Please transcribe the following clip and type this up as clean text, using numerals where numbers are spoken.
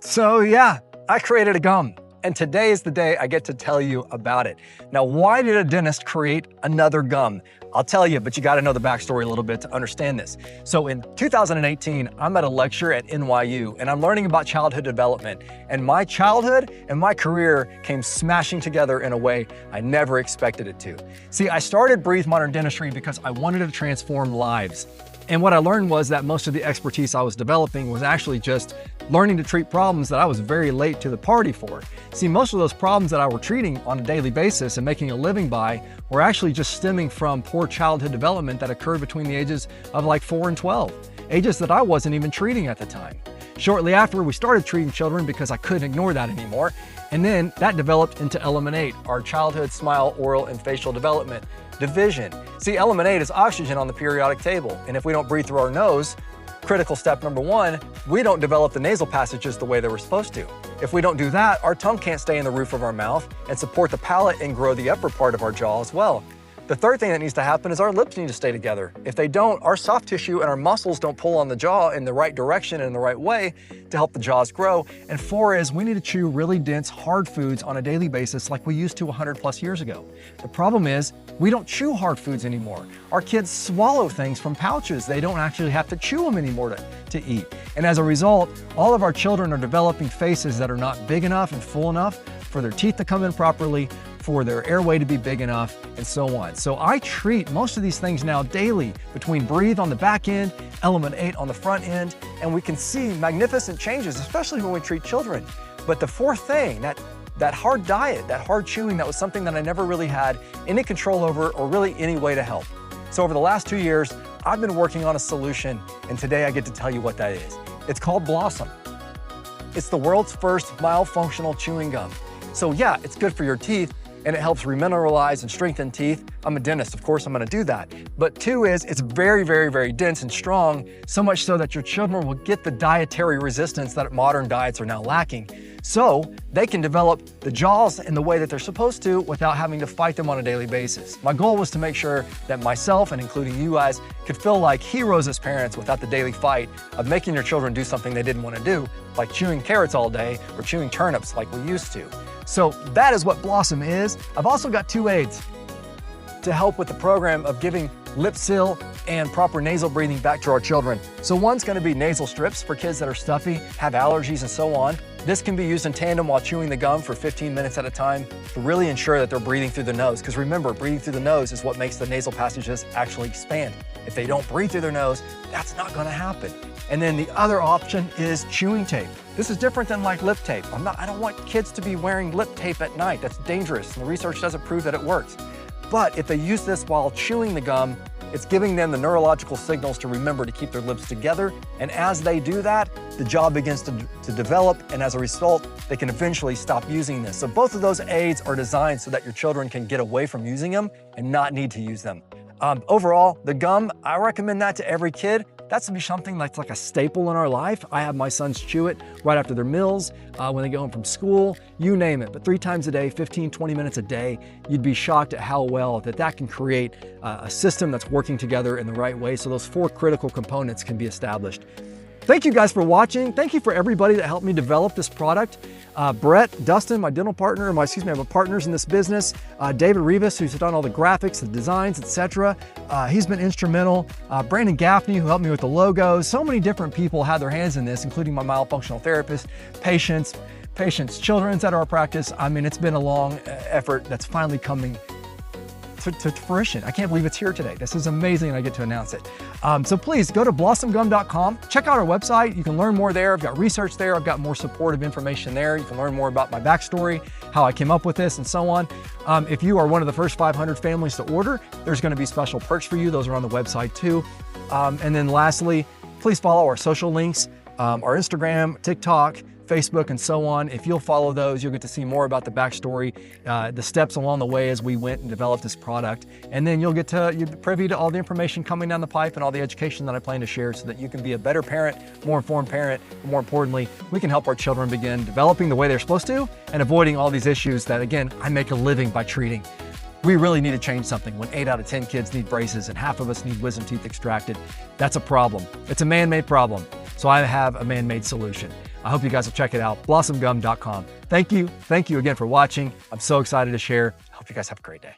So yeah, I created a gum, and today is the day I get to tell you about it. Now, why did a dentist create another gum? I'll tell you, but you gotta know the backstory a little bit to understand this. So in 2018, I'm at a lecture at NYU, and I'm learning about childhood development. And my childhood and my career came smashing together in a way I never expected it to. See, I started Breathe Modern Dentistry because I wanted to transform lives. And what I learned was that most of the expertise I was developing was actually just learning to treat problems that I was very late to the party for. See, most of those problems that I were treating on a daily basis and making a living by were actually just stemming from poor childhood development that occurred between the ages of like 4 and 12, ages that I wasn't even treating at the time. Shortly after, we started treating children because I couldn't ignore that anymore. And then that developed into Element 8, our childhood smile, oral, and facial development division. See, Element 8 is oxygen on the periodic table. And if we don't breathe through our nose, critical step number 1, we don't develop the nasal passages the way they were supposed to. If we don't do that, our tongue can't stay in the roof of our mouth and support the palate and grow the upper part of our jaw as well. The third thing that needs to happen is our lips need to stay together. If they don't, our soft tissue and our muscles don't pull on the jaw in the right direction and in the right way to help the jaws grow. And 4 is we need to chew really dense, hard foods on a daily basis like we used to 100+ years ago. The problem is we don't chew hard foods anymore. Our kids swallow things from pouches. They don't actually have to chew them anymore to eat. And as a result, all of our children are developing faces that are not big enough and full enough for their teeth to come in properly, for their airway to be big enough, and so on. So I treat most of these things now daily between Breathe on the back end, Element 8 on the front end, and we can see magnificent changes, especially when we treat children. But the fourth thing, that hard diet, that hard chewing, that was something that I never really had any control over or really any way to help. So over the last 2 years, I've been working on a solution, and today I get to tell you what that is. It's called Blossom. It's the world's first myofunctional chewing gum. So yeah, it's good for your teeth, and it helps remineralize and strengthen teeth. I'm a dentist, of course I'm gonna do that. But 2 is it's very, very, very dense and strong, so much so that your children will get the dietary resistance that modern diets are now lacking. So they can develop the jaws in the way that they're supposed to without having to fight them on a daily basis. My goal was to make sure that myself, and including you guys, could feel like heroes as parents without the daily fight of making your children do something they didn't want to do, like chewing carrots all day or chewing turnips like we used to. So that is what Blossom is. I've also got 2 aids to help with the program of giving lip seal and proper nasal breathing back to our children. So one's gonna be nasal strips for kids that are stuffy, have allergies, and so on. This can be used in tandem while chewing the gum for 15 minutes at a time to really ensure that they're breathing through the nose. Because remember, breathing through the nose is what makes the nasal passages actually expand. If they don't breathe through their nose, that's not gonna happen. And then the other option is chewing tape. This is different than like lip tape. I don't want kids to be wearing lip tape at night. That's dangerous, and the research doesn't prove that it works. But if they use this while chewing the gum, it's giving them the neurological signals to remember to keep their lips together. And as they do that, the jaw begins to develop, and as a result, they can eventually stop using this. So both of those aids are designed so that your children can get away from using them and not need to use them. Overall, the gum, I recommend that to every kid. That's to be something that's like a staple in our life. I have my sons chew it right after their meals, when they go home from school, you name it. But 3 times a day, 15, 20 minutes a day, you'd be shocked at how well that can create a system that's working together in the right way. So those 4 critical components can be established. Thank you guys for watching. Thank you for everybody that helped me develop this product. Brett, Dustin, my dental partner, my partners in this business. David Rivas, who's done all the graphics, the designs, etc. He's been instrumental. Brandon Gaffney, who helped me with the logos. So many different people had their hands in this, including my myofunctional therapist, patients, children's at our practice. I mean, it's been a long effort that's finally coming to fruition. I can't believe it's here today. This is amazing, and I get to announce it. So please go to blossomgum.com. Check out our website. You can learn more there. I've got research there. I've got more supportive information there. You can learn more about my backstory, how I came up with this, and so on. If you are one of the first 500 families to order, there's going to be special perks for you. Those are on the website too. And then lastly, please follow our social links, our Instagram, TikTok, Facebook, and so on. If you'll follow those, you'll get to see more about the backstory, the steps along the way as we went and developed this product. And then you'll be privy to all the information coming down the pipe and all the education that I plan to share so that you can be a better parent, more informed parent, and more importantly, we can help our children begin developing the way they're supposed to and avoiding all these issues that, again, I make a living by treating. We really need to change something when 8 out of 10 kids need braces and half of us need wisdom teeth extracted. That's a problem. It's a man-made problem. So I have a man-made solution. I hope you guys will check it out, blossomgum.com. Thank you again for watching. I'm so excited to share. I hope you guys have a great day.